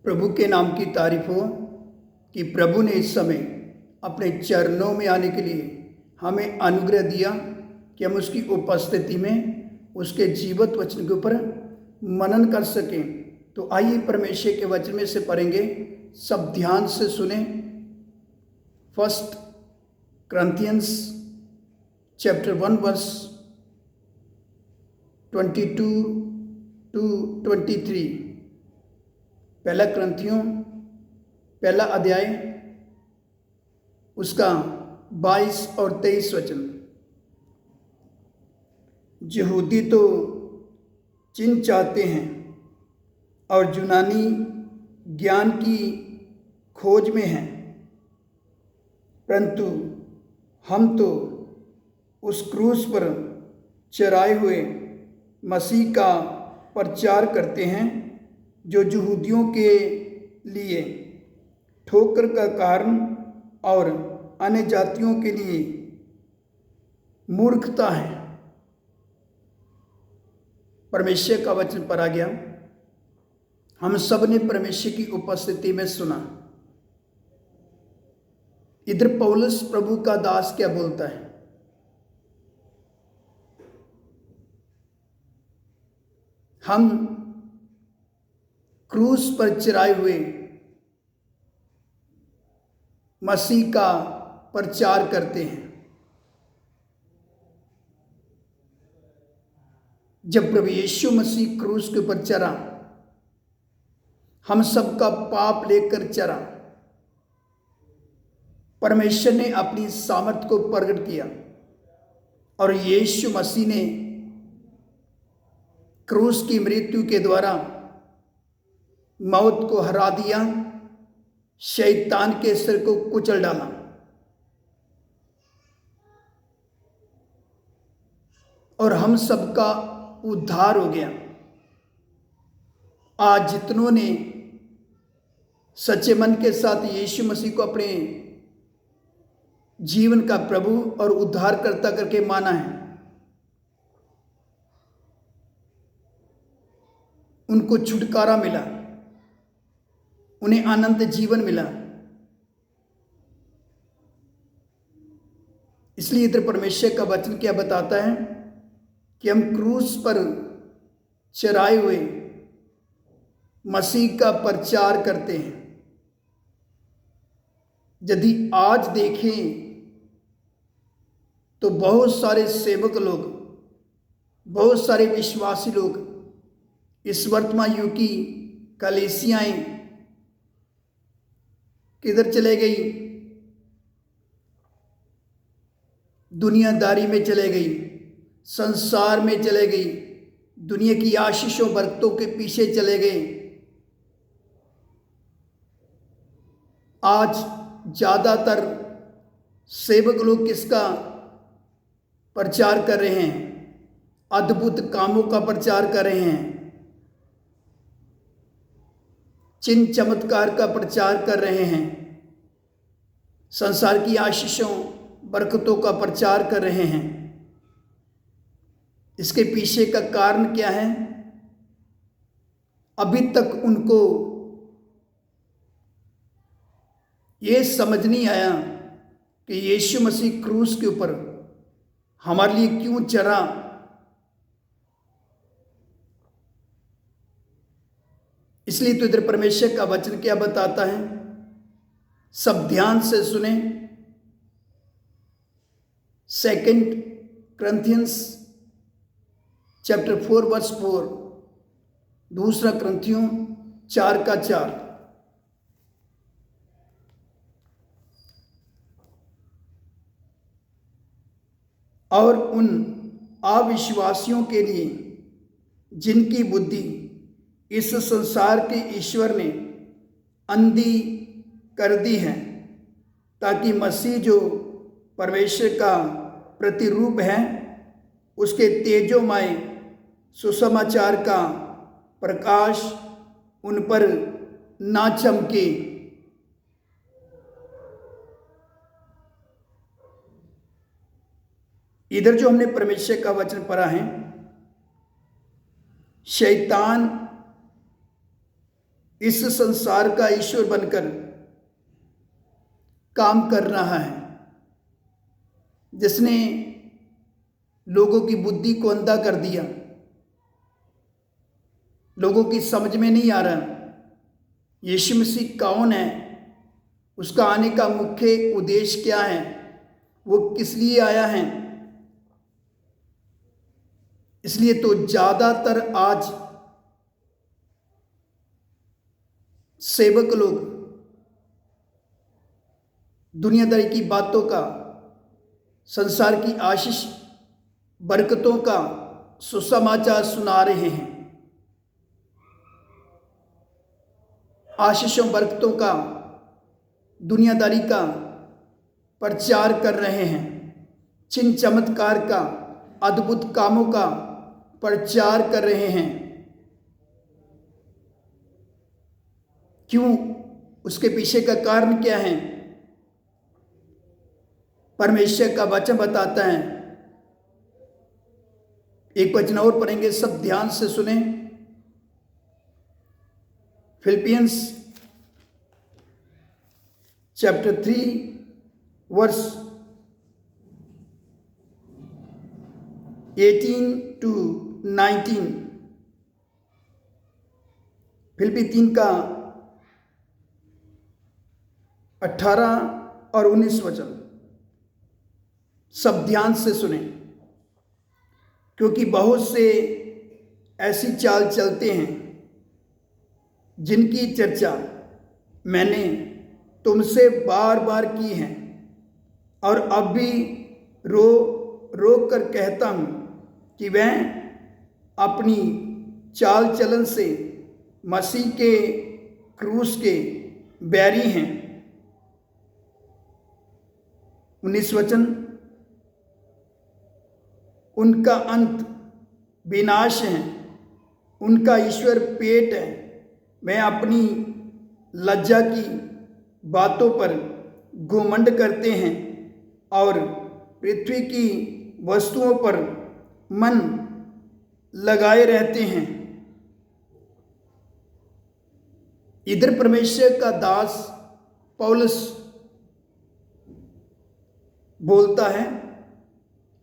प्रभु के नाम की तारीफ हो कि प्रभु ने इस समय अपने चरणों में आने के लिए हमें अनुग्रह दिया कि हम उसकी उपस्थिति में उसके जीवित वचन के ऊपर मनन कर सकें। तो आइए परमेश्वर के वचन में से पढ़ेंगे, सब ध्यान से सुने। 1 Corinthians chapter 1 verse 22 to 23। पहला क्रंथियों पहला अध्याय उसका 22 और 23 वचन। यहूदी तो चिन्ह चाहते हैं और यूनानी ज्ञान की खोज में हैं, परंतु हम तो उस क्रूस पर चढ़ाए हुए मसीह का प्रचार करते हैं, जो यहूदियों के लिए ठोकर का कारण और अन्य जातियों के लिए मूर्खता है। परमेश्वर का वचन पढ़ा गया। हम सब ने परमेश्वर की उपस्थिति में सुना। इधर पौलुस प्रभु का दास क्या बोलता है? हम क्रूस पर चढ़ाए हुए मसीह का प्रचार करते हैं। जब प्रभु यीशु मसीह क्रूस के ऊपर चढ़ा, हम सबका पाप लेकर चढ़ा। परमेश्वर ने अपनी सामर्थ को प्रकट किया और यीशु मसीह ने क्रूस की मृत्यु के द्वारा मौत को हरा दिया, शैतान के सिर को कुचल डाला। और हम सबका उद्धार हो गया। आज जितनों ने सच्चे मन के साथ यीशु मसीह को अपने जीवन का प्रभु और उद्धारकर्ता करके माना है, उनको छुटकारा मिला, उन्हें अनंत जीवन मिला। इसलिए इधर परमेश्वर का वचन क्या बताता है कि हम क्रूस पर चढ़ाए हुए मसीह का प्रचार करते हैं। यदि आज देखें तो बहुत सारे सेवक लोग, बहुत सारे विश्वासी लोग, इस वर्तमान युग की कलीसियाएं किधर चले गई? दुनियादारी में चले गई, संसार में चले गई, दुनिया की आशीषों बरकतों के पीछे चले गए। आज ज़्यादातर सेवक लोग किसका प्रचार कर रहे हैं? अद्भुत कामों का प्रचार कर रहे हैं, चिन्ह चमत्कार का प्रचार कर रहे हैं, संसार की आशीषों बरकतों का प्रचार कर रहे हैं। इसके पीछे का कारण क्या है? अभी तक उनको ये समझ नहीं आया कि यीशु मसीह क्रूस के ऊपर हमारे लिए क्यों चढ़ा। इसलिए तो इधर परमेश्वर का वचन क्या बताता है, सब ध्यान से सुने। 2 Corinthians chapter 4 verse 4, दूसरा क्रंथियों 4 का 4। और उन अविश्वासियों के लिए जिनकी बुद्धि इस संसार के ईश्वर ने अंधी कर दी है, ताकि मसीह जो परमेश्वर का प्रतिरूप है, उसके तेजोमय सुसमाचार का प्रकाश उन पर ना चमके। इधर जो हमने परमेश्वर का वचन पढ़ा है, शैतान इस संसार का ईश्वर बनकर काम कर रहा है, जिसने लोगों की बुद्धि को अंधा कर दिया। लोगों की समझ में नहीं आ रहा यीशु मसीह कौन है, उसका आने का मुख्य उद्देश्य क्या है, वो किस लिए आया है। इसलिए तो ज़्यादातर आज सेवक लोग दुनियादारी की बातों का, संसार की आशीष बरकतों का सुसमाचार सुना रहे हैं, आशीषों बरकतों का, दुनियादारी का प्रचार कर रहे हैं, चिन्ह चमत्कार का, अद्भुत कामों का प्रचार कर रहे हैं। क्यों? उसके पीछे का कारण क्या है? परमेश्वर का वचन बताता है। एक वचन और पढ़ेंगे, सब ध्यान से सुने। Philippians chapter 3 verse 18 to 19। फिलिपी 3 का 18 और 19 वचन सब ध्यान से सुने, क्योंकि बहुत से ऐसी चाल चलते हैं जिनकी चर्चा मैंने तुमसे बार बार की है और अब भी रोक कर कहता हूँ कि वह अपनी चाल चलन से मसीह के क्रूस के बैरी हैं। 19 वचन, उनका अंत विनाश है, उनका ईश्वर पेट है। मैं अपनी लज्जा की बातों पर घुमंड करते हैं और पृथ्वी की वस्तुओं पर मन लगाए रहते हैं। इधर परमेश्वर का दास पौलुस बोलता है,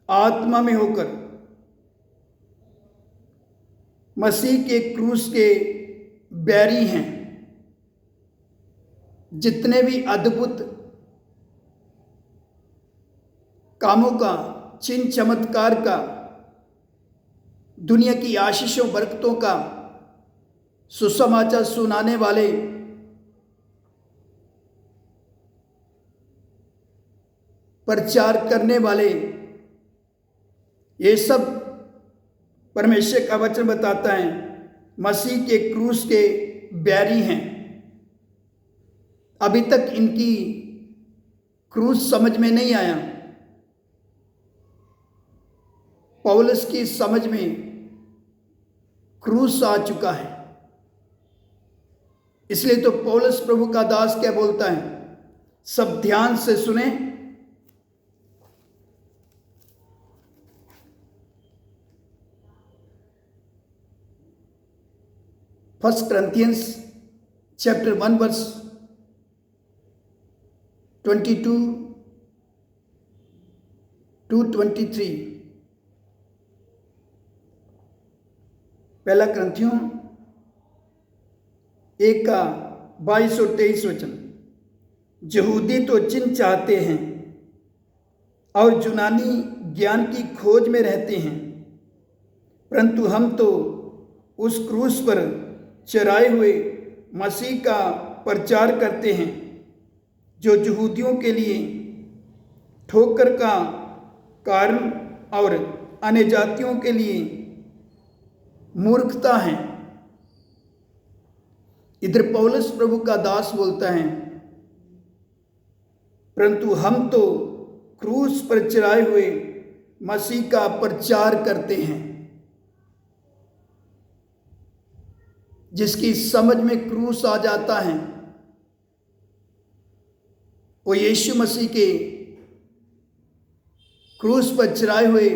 आत्मा में होकर मसीह के क्रूस के बैरी हैं। जितने भी अद्भुत कामों का, चिन्ह चमत्कार का, दुनिया की आशीषों बरकतों का सुसमाचार सुनाने वाले प्रचार करने वाले, ये सब परमेश्वर का वचन बताता है मसीह के क्रूस के बैरी हैं। अभी तक इनकी क्रूस समझ में नहीं आया। पौलुस की समझ में क्रूस आ चुका है। इसलिए तो पौलुस प्रभु का दास क्या बोलता है, सब ध्यान से सुने। First Corinthians chapter 1 verse 22 to 23। पहला ग्रंथियों 1 का 22 और 23 वचन। यहूदी तो चिन्ह चाहते हैं और यूनानी ज्ञान की खोज में रहते हैं, परंतु हम तो उस क्रूस पर चढ़ाए हुए मसीह का प्रचार करते हैं, जो यहूदियों के लिए ठोकर का कारण और अन्य जातियों के लिए मूर्खता है। इधर पौलुस प्रभु का दास बोलता है, परंतु हम तो क्रूस पर चढ़ाए हुए मसीह का प्रचार करते हैं। जिसकी समझ में क्रूस आ जाता है, वो यीशु मसीह के क्रूस पर चढ़ाए हुए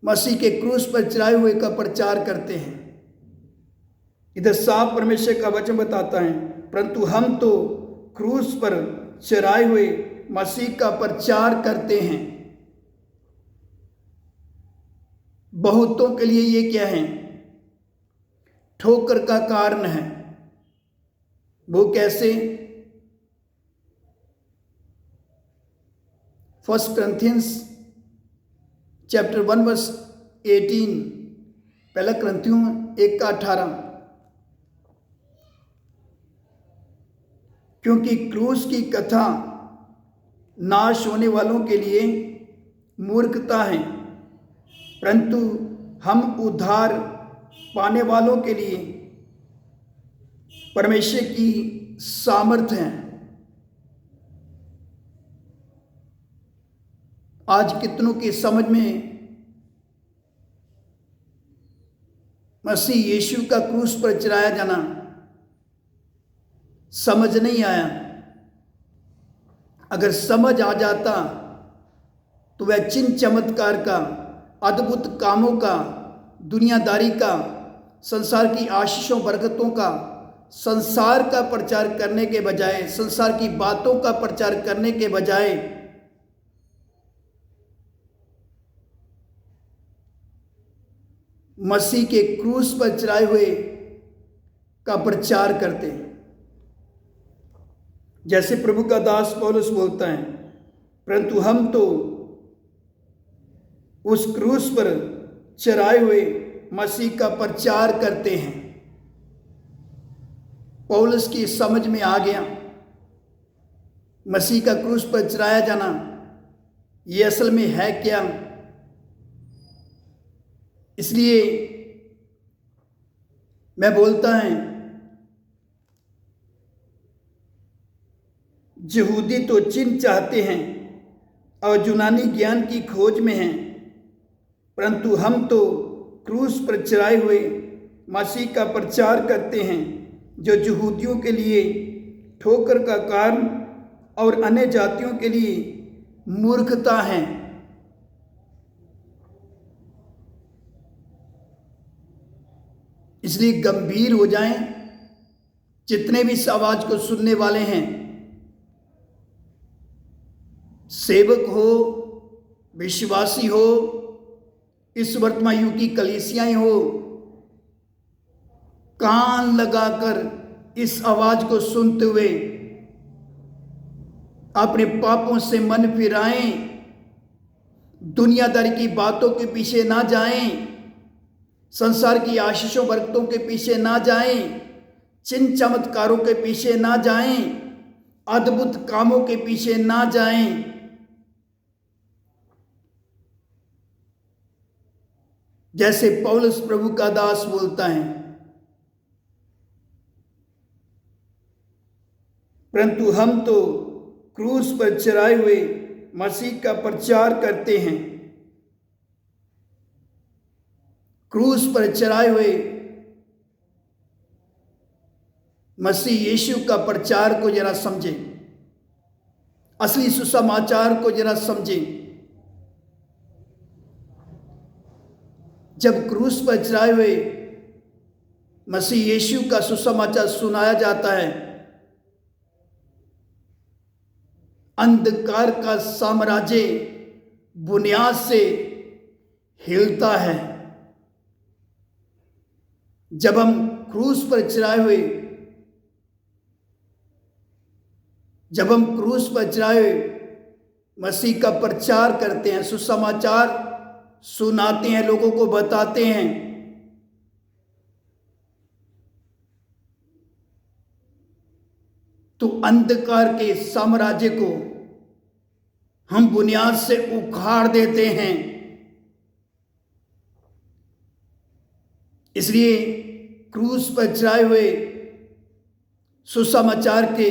मसीह के क्रूस पर चढ़ाए हुए का प्रचार करते हैं। इधर साफ परमेश्वर का वचन बताता है, परंतु हम तो क्रूस पर चढ़ाए हुए मसीह का प्रचार करते हैं। बहुतों के लिए ये क्या है? ठोकर का कारण है। वो कैसे? 1 Corinthians chapter 1 verse 18, पहला करंथियों 1:18। क्योंकि क्रूस की कथा नाश होने वालों के लिए मूर्खता है, परंतु हम उद्धार पाने वालों के लिए परमेश्वर की सामर्थ है। आज कितनों की समझ में मसीह यीशु का क्रूस पर चढ़ाया जाना समझ नहीं आया। अगर समझ आ जाता तो वह चिन्ह चमत्कार का, अद्भुत कामों का, दुनियादारी का, संसार की आशीषों बरकतों का, संसार का प्रचार करने के बजाय, संसार की बातों का प्रचार करने के बजाय मसीह के क्रूस पर चढ़ाए हुए का प्रचार करते हैं। जैसे प्रभु का दास पौलुस बोलता है, परंतु हम तो उस क्रूस पर चढ़ाए हुए मसीह का प्रचार करते हैं। पौलुस की समझ में आ गया मसीह का क्रूस पर चढ़ाया जाना ये असल में है क्या। इसलिए मैं बोलता है, यहूदी तो चिन्ह चाहते हैं और यूनानी ज्ञान की खोज में हैं, परंतु हम तो क्रूस पर चढ़ाए हुए मसीह का प्रचार करते हैं, जो यहूदियों के लिए ठोकर का कारण और अन्य जातियों के लिए मूर्खता है। इसलिए गंभीर हो जाएं, जितने भी इस आवाज को सुनने वाले हैं, सेवक हो, विश्वासी हो, इस वर्तमान युग की कलीसियाएं हो, कान लगाकर इस आवाज को सुनते हुए अपने पापों से मन फिराएं, दुनियादारी की बातों के पीछे ना जाएं, संसार की आशीषों बरकतों के पीछे ना जाएं, चिन्ह चमत्कारों के पीछे ना जाएं, अद्भुत कामों के पीछे ना जाएं। जैसे पौलुस प्रभु का दास बोलता है, परंतु हम तो क्रूस पर चढ़ाए हुए मसीह का प्रचार करते हैं। क्रूस पर चढ़ाए हुए मसीह यीशु का प्रचार को जरा समझें, असली सुसमाचार को जरा समझें। जब क्रूस पर चढ़ाए हुए मसीह यीशु का सुसमाचार सुनाया जाता है, अंधकार का साम्राज्य बुनियाद से हिलता है। जब हम क्रूस पर चढ़ाए हुए मसीह का प्रचार करते हैं, सुसमाचार सुनाते हैं, लोगों को बताते हैं, तो अंधकार के साम्राज्य को हम बुनियाद से उखाड़ देते हैं। इसलिए क्रूस पर चढ़ाए हुए सुसमाचार के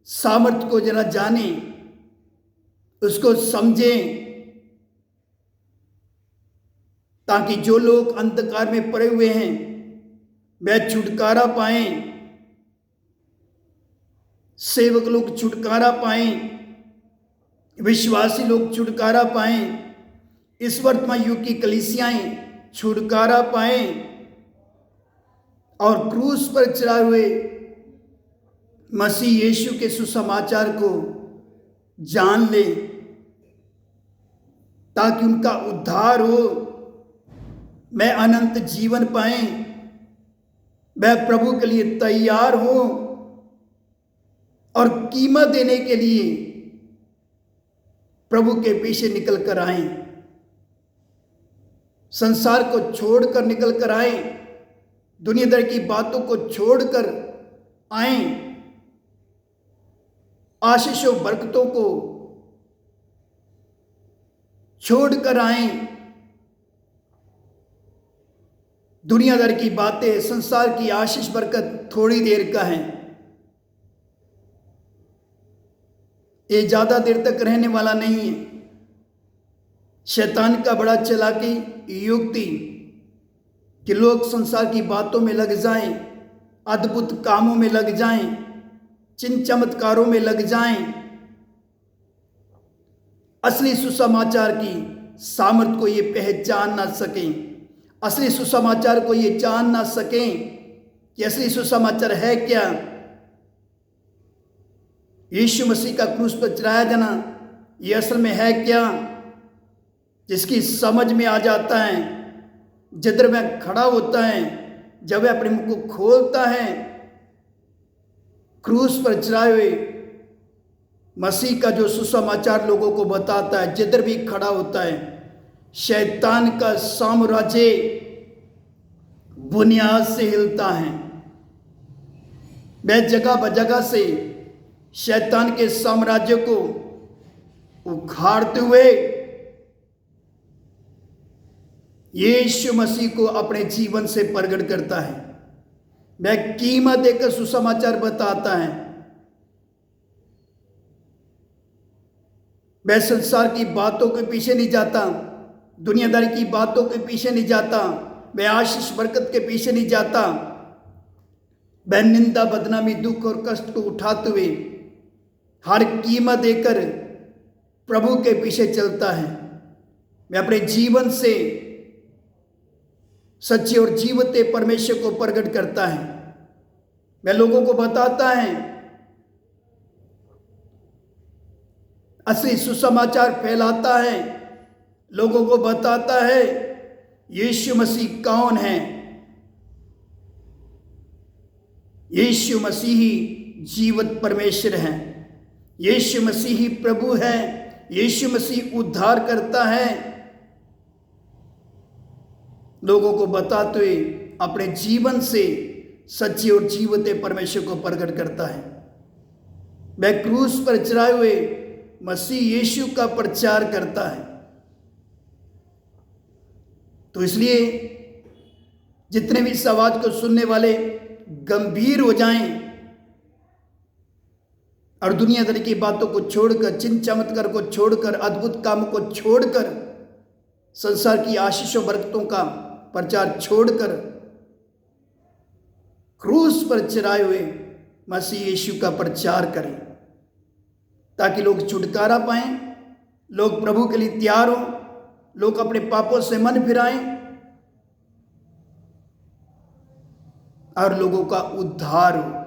सामर्थ्य को जरा जानें, उसको समझें, ताकि जो लोग अंधकार में पड़े हुए हैं वह छुटकारा पाएं, सेवक लोग छुटकारा पाएं, विश्वासी लोग छुटकारा पाएं, इस वर्तमान युग की कलीसियाएं छुटकारा पाएं, और क्रूस पर चढ़ाए हुए मसीह यीशु के सुसमाचार को जान ले, ताकि उनका उद्धार हो, मैं अनंत जीवन पाए, मैं प्रभु के लिए तैयार हूं और कीमत देने के लिए प्रभु के पीछे निकल कर आए, संसार को छोड़कर निकल कर आए, दुनियादारी की बातों को छोड़कर आए, आशीषों बरकतों को छोड़कर आए, दुनियादारी की बातें, संसार की आशीष बरकत थोड़ी देर का है, ये ज्यादा देर तक रहने वाला नहीं है। शैतान का बड़ा चालाकी युक्ति कि लोग संसार की बातों में लग जाएं, अद्भुत कामों में लग जाएं, चिन्ह चमत्कारों में लग जाएं, असली सुसमाचार की सामर्थ को ये पहचान ना सकें, असली सुसमाचार को ये जान ना सकें कि असली सुसमाचार है क्या। यीशु मसीह का क्रूस पर चढ़ाया जाना ये असल में है क्या, जिसकी समझ में आ जाता है, जिधर वह खड़ा होता है, जब वह अपने मुंह को खोलता है, क्रूस पर चढ़ाए हुए मसीह का जो सुसमाचार लोगों को बताता है, जिधर भी खड़ा होता है, शैतान का साम्राज्य बुनियाद से हिलता है। वह जगह बजगह से शैतान के साम्राज्य को उखाड़ते हुए यीशु मसीह को अपने जीवन से प्रकट करता है। वह कीमत देकर सुसमाचार बताता है। वह संसार की बातों के पीछे नहीं जाता, दुनियादारी की बातों के पीछे नहीं जाता, वह आशीष बरकत के पीछे नहीं जाता, वह निंदा बदनामी दुख और कष्ट को उठाते हुए हर कीमत देकर प्रभु के पीछे चलता है। वह अपने जीवन से सच्चे और जीवते परमेश्वर को प्रकट करता है। वह लोगों को बताता है, असली सुसमाचार फैलाता है, लोगों को बताता है यीशु मसीह कौन है। यीशु मसीह ही जीवित परमेश्वर है, यीशु मसीह ही प्रभु है, यीशु मसीह उद्धार करता है। लोगों को बताते हुए अपने जीवन से सच्चे और जीवते परमेश्वर को प्रकट करता है। वह क्रूस पर चढ़ाए हुए मसीह यीशु का प्रचार करता है। तो इसलिए जितने भी इस आवाज को सुनने वाले गंभीर हो जाएं और दुनियादारी की बातों को छोड़कर, चिन्ह चमत्कार को छोड़कर, अद्भुत कामों को छोड़कर, संसार की आशीषों बरकतों का प्रचार छोड़कर क्रूस पर चढ़ाए हुए मसीह यीशु का प्रचार करें, ताकि लोग छुटकारा पाएं, लोग प्रभु के लिए तैयार हों, लोग अपने पापों से मन फिराएं और लोगों का उद्धार हो।